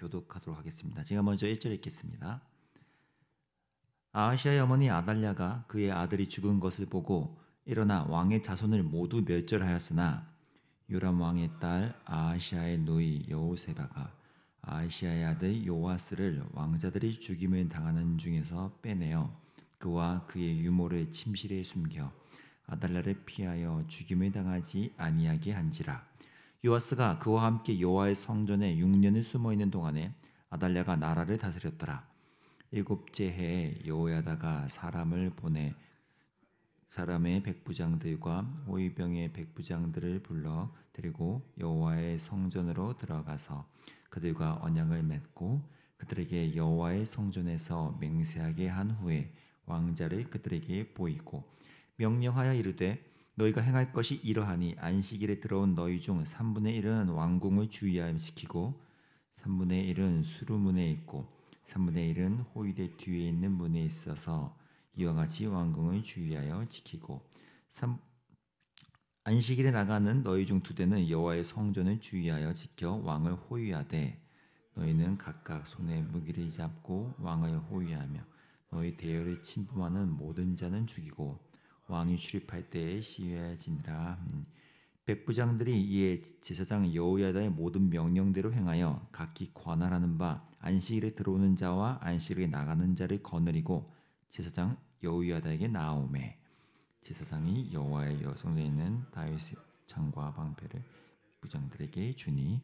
교독하도록 하겠습니다. 제가 먼저 1절 읽겠습니다. 아하시아의 어머니 아달랴가 그의 아들이 죽은 것을 보고 일어나 왕의 자손을 모두 멸절하였으나 요람 왕의 딸 아하시아의 누이 여호세바가 아하시아의 아들 요아스를 왕자들이 죽임을 당하는 중에서 빼내어 그와 그의 유모를 침실에 숨겨 아달랴를 피하여 죽임을 당하지 아니하게 한지라. 요아스가 그와 함께 여호와의 성전에 6년을 숨어 있는 동안에 아달랴가 나라를 다스렸더라. 7째 해에 여호야다가 사람을 보내 사람의 백부장들과 호위병의 백부장들을 불러 데리고 여호와의 성전으로 들어가서 그들과 언약을 맺고 그들에게 여호와의 성전에서 맹세하게 한 후에 왕자를 그들에게 보이고 명령하여 이르되 너희가 행할 것이 이러하니 안식일에 들어온 너희 중 3분의 1은 왕궁을 주의하여 지키고 3분의 1은 수루문에 있고 3분의 1은 호위대 뒤에 있는 문에 있어서 이와 같이 왕궁을 주의하여 지키고 안식일에 나가는 너희 중 2대는 여호와의 성전을 주의하여 지켜 왕을 호위하되 너희는 각각 손에 무기를 잡고 왕을 호위하며 너희 대열을 침범하는 모든 자는 죽이고 왕이 출입할 때에 시위하지니라. 백부장들이 이에 제사장 여호야다의 모든 명령대로 행하여 각기 관할하는 바 안식일에 들어오는 자와 안식일에 나가는 자를 거느리고 제사장 여호야다에게 나아오매 제사장이 여호와의 성전에 있는 다윗의 창과 방패를 부장들에게 주니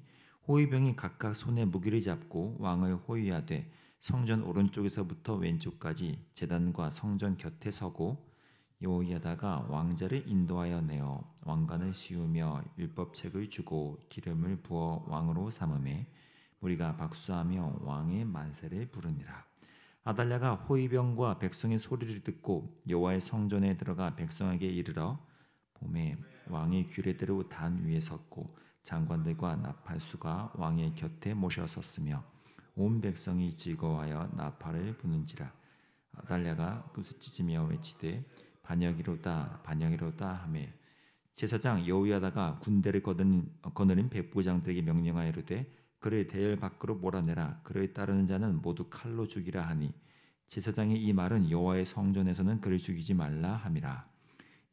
호위병이 각각 손에 무기를 잡고 왕을 호위하되 성전 오른쪽에서부터 왼쪽까지 제단과 성전 곁에 서고 여호야다가 왕자를 인도하여 내어 왕관을 씌우며 율법책을 주고 기름을 부어 왕으로 삼음에 무리가 박수하며 왕의 만세를 부르니라. 아달랴가 호위병과 백성의 소리를 듣고 여호와의 성전에 들어가 백성에게 이르러 봄에 왕이 규례대로 단 위에 섰고 장관들과 나팔수가 왕의 곁에 모셔섰으며 온 백성이 즐거워하여 나팔을 부는지라. 아달랴가 꾸짖으며 외치되 반역이로다 반역이로다 하매 제사장 여호야다가 군대를 거느린 백부장들에게 명령하여 이르되 그를 대열 밖으로 몰아내라. 그를 따르는 자는 모두 칼로 죽이라 하니 제사장의 이 말은 여호와의 성전에서는 그를 죽이지 말라 함이라.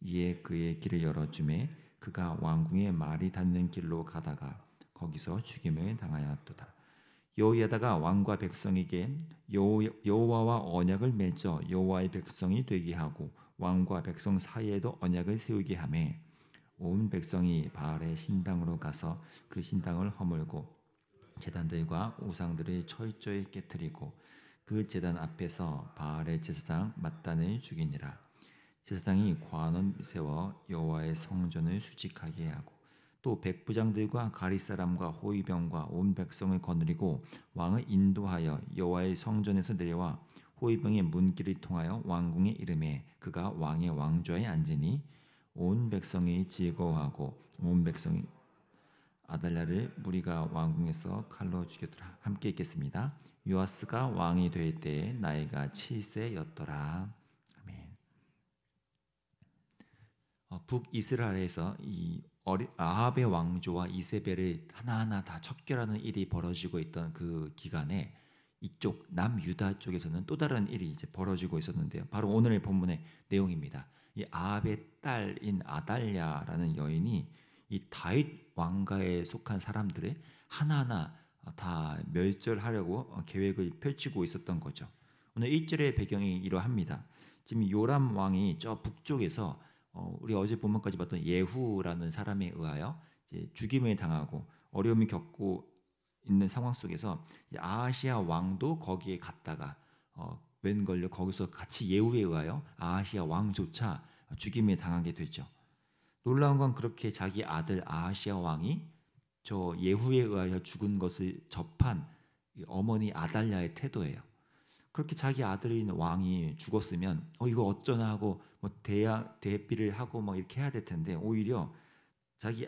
이에 그의 길을 열어주매 그가 왕궁의 말이 닿는 길로 가다가 거기서 죽임을 당하였도다. 여호야다가 왕과 백성에게 여호와와 언약을 맺어 여호와의 백성이 되게 하고 왕과 백성 사이에도 언약을 세우게 하매 온 백성이 바알의 신당으로 가서 그 신당을 허물고 제단들과 우상들을 철저히 깨뜨리고 그 제단 앞에서 바알의 제사장 mat단을 죽이니라. 제사장이 관원 세워 여호와의 성전을 수직하게 하고 또 백부장들과 가리 사람과 호위병과 온 백성을 거느리고 왕을 인도하여 여호와의 성전에서 내려와 호위병의 문길을 통하여 왕궁에 이르매 그가 왕의 왕좌에 앉으니 온 백성이 즐거워하고 온 백성이 아달랴를 무리가 왕궁에서 칼로 죽였더라. 함께 읽겠습니다. 요아스가 왕이 될 때에 나이가 7세였더라. 아멘. 북이스라엘에서 이 아합의 왕조와 이세벨을 하나하나 다 척결하는 일이 벌어지고 있던 그 기간에 이쪽 남유다 쪽에서는 또 다른 일이 이제 벌어지고 있었는데요. 바로 오늘의 본문의 내용입니다. 이 아합의 딸인 아달랴라는 여인이 이 다윗 왕가에 속한 사람들을 하나하나 다 멸절하려고 계획을 펼치고 있었던 거죠. 오늘 1절의 배경이 이러합니다. 지금 요람 왕이 저 북쪽에서 우리 어제 본문까지 봤던 예후라는 사람에 의하여 이제 죽임을 당하고 어려움을 겪고 있는 상황 속에서 아하시아 왕도 거기에 갔다가 웬걸요 거기서 같이 예후에 의하여 아하시아 왕조차 죽임을 당하게 되죠. 놀라운 건 그렇게 자기 아들 아하시아 왕이 저 예후에 의하여 죽은 것을 접한 어머니 아달랴의 태도예요. 그렇게 자기 아들인 왕이 죽었으면 이거 어쩌나 하고 뭐 대비를 하고 막 이렇게 해야 될 텐데 오히려 자기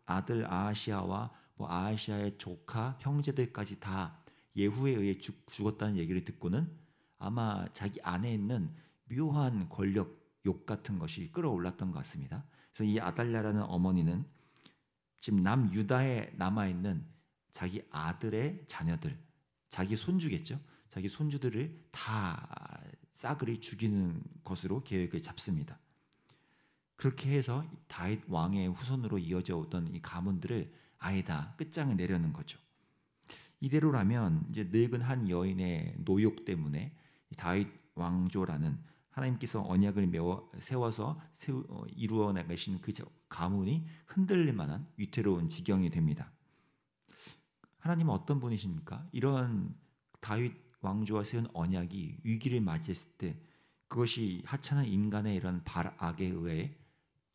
아들 아하시아와 뭐 아하시아의 조카 형제들까지 다 예후에 의해 죽었다는 얘기를 듣고는 아마 자기 안에 있는 묘한 권력 욕 같은 것이 끌어올랐던 것 같습니다. 그래서 이 아달랴라는 어머니는 지금 남유다에 남아있는 자기 아들의 자녀들 자기 손주겠죠. 자기 손주들을 다 싸그리 죽이는 것으로 계획을 잡습니다. 그렇게 해서 다윗 왕의 후손으로 이어져 오던 이 가문들을 아예 다 끝장을 내려는 거죠. 이대로라면 이제 늙은 한 여인의 노욕 때문에 다윗 왕조라는 하나님께서 언약을 세워서 이루어 나가신 그 가문이 흔들릴 만한 위태로운 지경이 됩니다. 하나님은 어떤 분이십니까? 이런 다윗 왕조와 세운 언약이 위기를 맞이했을 때 그것이 하찮은 인간의 이런 악에 의해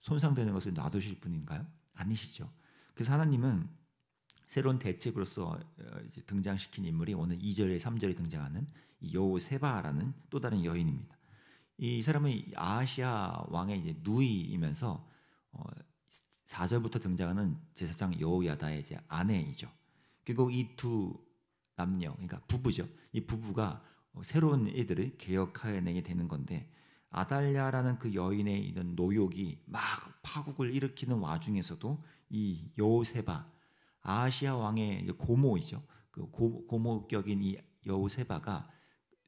손상되는 것을 놔두실 분인가요? 아니시죠. 그래서 하나님은 새로운 대책으로서 이제 등장시킨 인물이 오늘 2절에 3절에 등장하는 이 여호세바라는 또 다른 여인입니다. 이 사람은 아하시아 왕의 이제 누이이면서 4절부터 등장하는 제사장 여호야다의 이제 아내이죠. 그리고 이 두 남녀, 그러니까 부부죠. 이 부부가 새로운 애들을 개혁해내게 되는 건데 아달랴라는 그 여인의 이런 노욕이 막 파국을 일으키는 와중에서도 이 여호세바 아하시아 왕의 고모이죠. 그 고모격인 이 여호세바가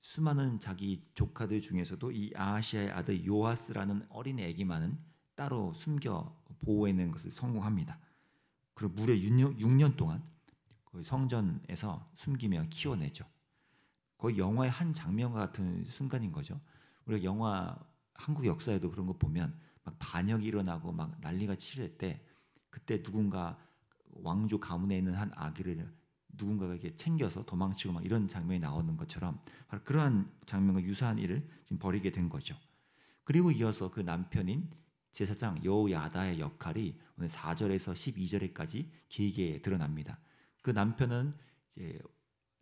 수많은 자기 조카들 중에서도 이 아하시아의 아들 요아스라는 어린 아기만은 따로 숨겨 보호해낸 것을 성공합니다. 그리고 무려 6년 동안 거의 성전에서 숨기며 키워내죠. 거의 영화의 한 장면과 같은 순간인 거죠. 우리가 영화 한국 역사에도 그런 거 보면 막 반역이 일어나고 막 난리가 치를 때 그때 누군가 왕조 가문에 있는 한 아기를 누군가가 이렇게 챙겨서 도망치고 막 이런 장면이 나오는 것처럼 바로 그러한 장면과 유사한 일을 지금 벌이게 된 거죠. 그리고 이어서 그 남편인 제사장 여호야다의 역할이 오늘 4절에서 12절에까지 길게 드러납니다. 그 남편은 이제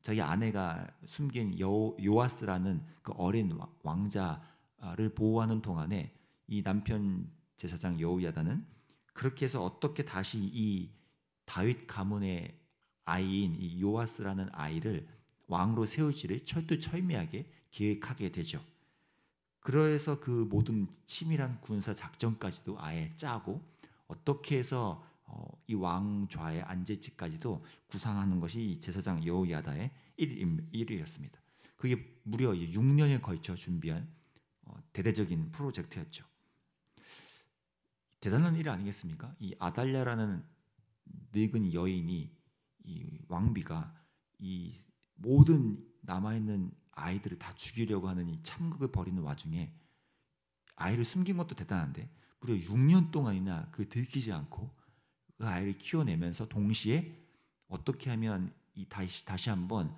자기 아내가 숨긴 요아스라는 그 어린 왕자를 보호하는 동안에 이 남편 제사장 여호야다는 그렇게 해서 어떻게 다시 이 다윗 가문의 아이인 이 요아스라는 아이를 왕으로 세울지를 철두철미하게 계획하게 되죠. 그래서 그 모든 치밀한 군사 작전까지도 아예 짜고 어떻게 해서 이 왕좌에 앉을지까지도 구상하는 것이 이 제사장 여호야다의 일이었습니다. 그게 무려 6년에 걸쳐 준비한 대대적인 프로젝트였죠. 대단한 일 아니겠습니까? 이 아달랴라는 늙은 여인이 이 왕비가 이 모든 남아있는 아이들을 다 죽이려고 하는 이 참극을 벌이는 와중에 아이를 숨긴 것도 대단한데 무려 6년 동안이나 그 들키지 않고 그 아이를 키워내면서 동시에 어떻게 하면 이 다시 한번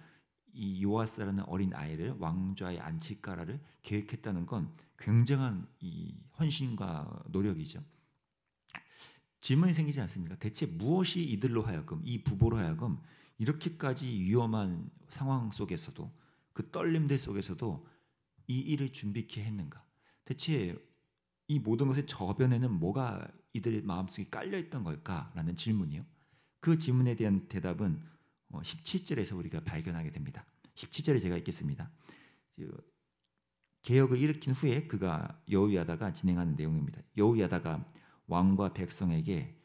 이 요아스라는 어린 아이를 왕좌에 앉힐까를 계획했다는 건 굉장한 이 헌신과 노력이죠. 질문이 생기지 않습니까? 대체 무엇이 이들로 하여금 이 부부로 하여금 이렇게까지 위험한 상황 속에서도 그 떨림들 속에서도 이 일을 준비케 했는가? 대체 이 모든 것의 저변에는 뭐가 이들의 마음속에 깔려있던 걸까라는 질문이요. 그 질문에 대한 대답은 17절에서 우리가 발견하게 됩니다. 17절에 제가 읽겠습니다. 개혁을 일으킨 후에 그가 여호야다가 진행하는 내용입니다. 여호야다가 왕과 백성에게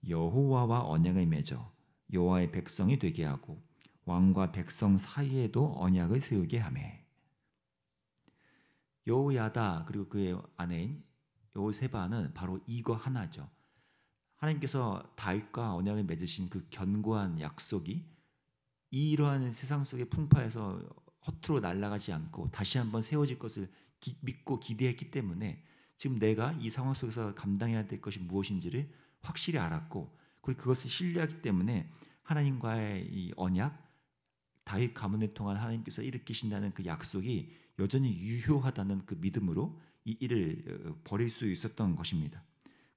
여호와와 언약을 맺어 여호와의 백성이 되게 하고 왕과 백성 사이에도 언약을 세우게 하매. 여호야다 그리고 그의 아내인 여호세바는 바로 이거 하나죠. 하나님께서 다윗과 언약을 맺으신 그 견고한 약속이 이러한 세상 속의 풍파에서 허투루 날아가지 않고 다시 한번 세워질 것을 믿고 기대했기 때문에 지금 내가 이 상황 속에서 감당해야 될 것이 무엇인지를 확실히 알았고 그리고 그것을 신뢰하기 때문에 하나님과의 이 언약, 다윗 가문을 통한 하나님께서 일으키신다는 그 약속이 여전히 유효하다는 그 믿음으로 이 일을 벌일 수 있었던 것입니다.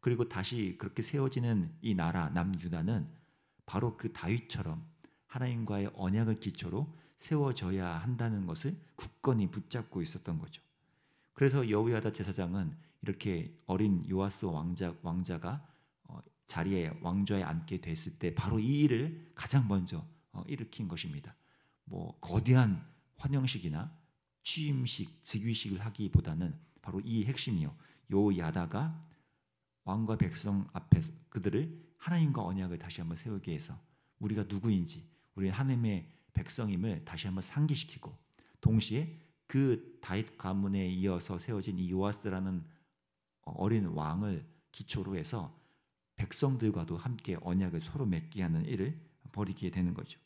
그리고 다시 그렇게 세워지는 이 나라 남유다는 바로 그 다윗처럼 하나님과의 언약을 기초로 세워져야 한다는 것을 굳건히 붙잡고 있었던 거죠. 그래서 여호야다 제사장은 이렇게 어린 요아스 왕자가 자리에 왕좌에 앉게 됐을 때 바로 이 일을 가장 먼저 일으킨 것입니다. 뭐 거대한 환영식이나 취임식, 즉위식을 하기보다는 바로 이 핵심이요. 여호야다가 왕과 백성 앞에서 그들을 하나님과 언약을 다시 한번 세우게 해서 우리가 누구인지, 우리 하나님의 백성임을 다시 한번 상기시키고, 동시에 그 다윗 가문에 이어서 세워진 이 요아스라는 어린 왕을 기초로 해서 백성들과도 함께 언약을 서로 맺게 하는 일을 벌이게 되는 거죠.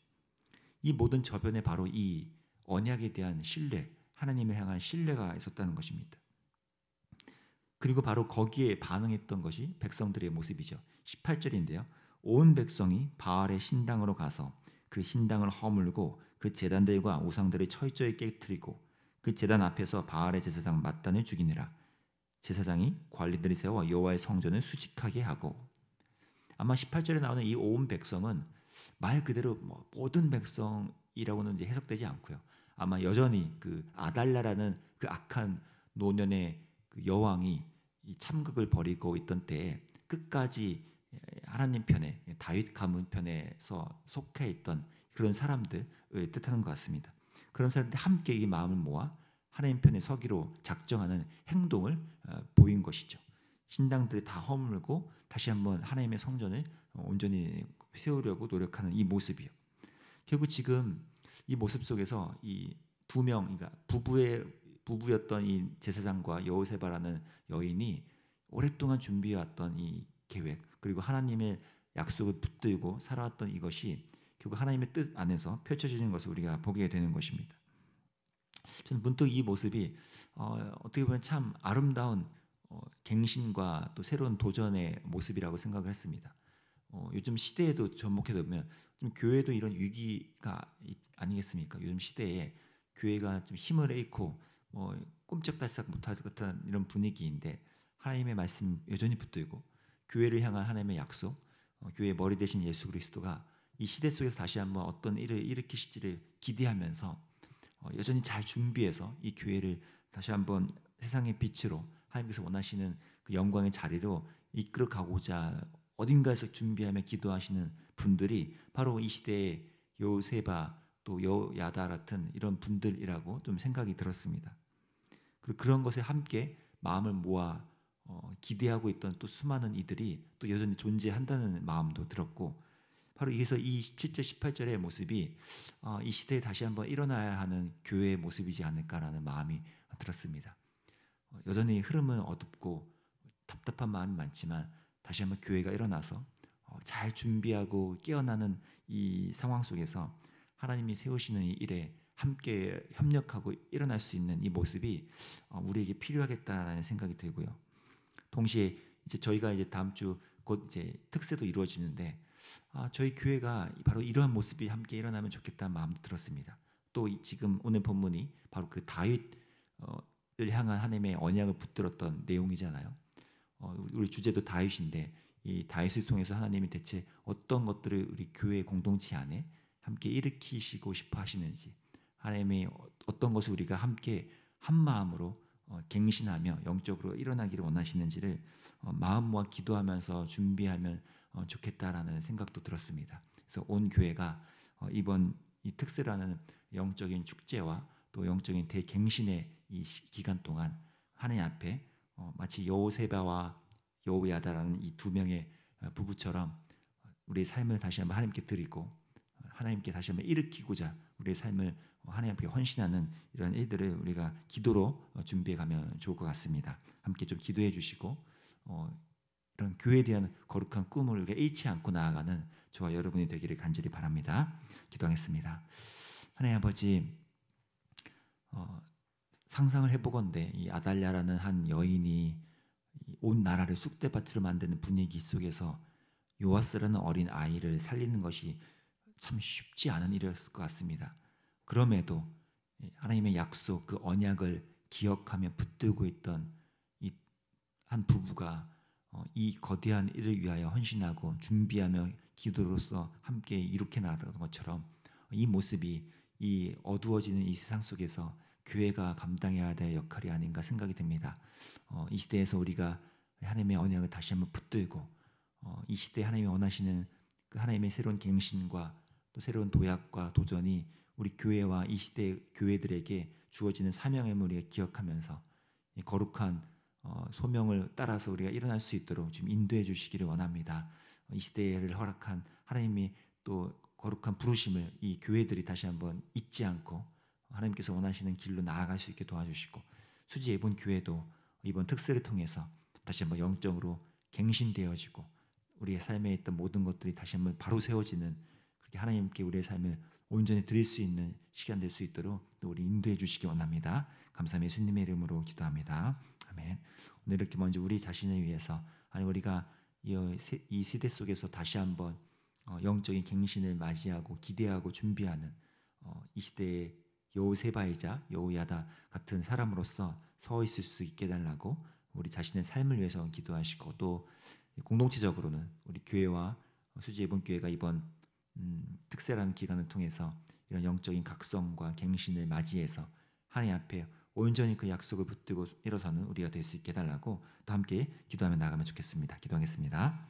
이 모든 저변에 바로 이 언약에 대한 신뢰, 하나님을 향한 신뢰가 있었다는 것입니다. 그리고 바로 거기에 반응했던 것이 백성들의 모습이죠. 18절인데요. 온 백성이 바알의 신당으로 가서 그 신당을 허물고 그 제단들과 우상들을 철저히 깨뜨리고 그 제단 앞에서 바알의 제사장 mat단을 죽이니라. 제사장이 관리들을 세워 여호와의 성전을 수직하게 하고. 아마 18절에 나오는 이 온 백성은 말 그대로 모든 백성이라고는 이제 해석되지 않고요. 아마 여전히 그 아달랴라는 그 악한 노년의 그 여왕이 이 참극을 벌이고 있던 때에 끝까지 하나님 편에, 다윗 가문 편에서 속해 있던 그런 사람들을 뜻하는 것 같습니다. 그런 사람들이 함께 이 마음을 모아 하나님 편에 서기로 작정하는 행동을 보인 것이죠. 신당들이 다 허물고 다시 한번 하나님의 성전을 온전히 세우려고 노력하는 이 모습이요. 결국 지금 이 모습 속에서 이 두 명, 그러니까 부부였던 이 제사장과 여호세바라는 여인이 오랫동안 준비해왔던 이 계획, 그리고 하나님의 약속을 붙들고 살아왔던 이것이 결국 하나님의 뜻 안에서 펼쳐지는 것을 우리가 보게 되는 것입니다. 저는 문득 이 모습이 어떻게 보면 참 아름다운 갱신과 또 새로운 도전의 모습이라고 생각을 했습니다. 요즘 시대에도 접목해 보면 좀 교회도 이런 위기가 아니겠습니까? 요즘 시대에 교회가 좀 힘을 잃고 꼼짝달싹 못할 것 같은 이런 분위기인데, 하나님의 말씀 여전히 붙들고 교회를 향한 하나님의 약속, 교회의 머리 대신 예수 그리스도가 이 시대 속에서 다시 한번 어떤 일을 일으키실지를 기대하면서 여전히 잘 준비해서 이 교회를 다시 한번 세상의 빛으로 하나님께서 원하시는 그 영광의 자리로 이끌어 가고자 어딘가에서 준비하며 기도하시는 분들이 바로 이 시대의 요세바 또 여야다 같은 이런 분들이라고 좀 생각이 들었습니다. 그리고 그런 것에 함께 마음을 모아 기대하고 있던 또 수많은 이들이 또 여전히 존재한다는 마음도 들었고, 바로 여기서 이 17절 18절의 모습이 이 시대에 다시 한번 일어나야 하는 교회의 모습이지 않을까라는 마음이 들었습니다. 여전히 흐름은 어둡고 답답한 마음이 많지만 다시 한번 교회가 일어나서 잘 준비하고 깨어나는 이 상황 속에서 하나님이 세우시는 이 일에 함께 협력하고 일어날 수 있는 이 모습이 우리에게 필요하겠다라는 생각이 들고요. 동시에 이제 저희가 이제 다음 주 곧 이제 특세도 이루어지는데 저희 교회가 바로 이러한 모습이 함께 일어나면 좋겠다는 마음도 들었습니다. 또 지금 오늘 본문이 바로 그 다윗을 향한 하나님의 언약을 붙들었던 내용이잖아요. 우리 주제도 다윗인데 이 다윗을 통해서 하나님이 대체 어떤 것들을 우리 교회 공동체 안에 함께 일으키시고 싶어 하시는지, 하나님이 어떤 것을 우리가 함께 한 마음으로 갱신하며 영적으로 일어나기를 원하시는지를 마음 모아 기도하면서 준비하면 좋겠다라는 생각도 들었습니다. 그래서 온 교회가 이번 이 특세라는 영적인 축제와 또 영적인 대갱신의 이 기간 동안 하나님 앞에 마치 여호세바와 여호야다라는 이 두 명의 부부처럼 우리의 삶을 다시 한번 하나님께 드리고 하나님께 다시 한번 일으키고자 우리의 삶을 하나님께 헌신하는 이런 일들을 우리가 기도로 준비해 가면 좋을 것 같습니다. 함께 좀 기도해 주시고 이런 교회에 대한 거룩한 꿈을 우리가 잃지 않고 나아가는 저와 여러분이 되기를 간절히 바랍니다. 기도하겠습니다. 하나님 아버지, 상상을 해보건대 이 아달랴라는 한 여인이 온 나라를 쑥대밭으로 만드는 분위기 속에서 요아스라는 어린 아이를 살리는 것이 참 쉽지 않은 일이었을 것 같습니다. 그럼에도 하나님의 약속, 그 언약을 기억하며 붙들고 있던 이 한 부부가 이 거대한 일을 위하여 헌신하고 준비하며 기도로서 함께 이룩해 나가던 것처럼 이 모습이 이 어두워지는 이 세상 속에서 교회가 감당해야 될 역할이 아닌가 생각이 듭니다. 이 시대에서 우리가 하나님의 언약을 다시 한번 붙들고 이 시대에 하나님이 원하시는 그 하나님의 새로운 갱신과 또 새로운 도약과 도전이 우리 교회와 이 시대 교회들에게 주어지는 사명의 우리가 기억하면서 이 거룩한 소명을 따라서 우리가 일어날 수 있도록 좀 인도해 주시기를 원합니다. 이 시대를 허락한 하나님이 또 거룩한 부르심을 이 교회들이 다시 한번 잊지 않고 하나님께서 원하시는 길로 나아갈 수 있게 도와주시고, 수지 예본 교회도 이번 특세를 통해서 다시 한번 영적으로 갱신되어지고 우리의 삶에 있던 모든 것들이 다시 한번 바로 세워지는, 그렇게 하나님께 우리의 삶을 온전히 드릴 수 있는 시간 될 수 있도록 또 우리 인도해 주시기 원합니다. 감사함 예수님의 이름으로 기도합니다. 아멘. 오늘 이렇게 먼저 우리 자신을 위해서, 아니 우리가 이 시대 속에서 다시 한번 영적인 갱신을 맞이하고 기대하고 준비하는 이 시대의 여호세바이자 여호야다 같은 사람으로서 서 있을 수 있게 달라고 우리 자신의 삶을 위해서 기도하시고, 또 공동체적으로는 우리 교회와 수지 예본 교회가 이번 특세라는 기간을 통해서 이런 영적인 각성과 갱신을 맞이해서 하나님 앞에 온전히 그 약속을 붙들고 일어서는 우리가 될 수 있게 달라고 또 함께 기도하며 나가면 좋겠습니다. 기도하겠습니다.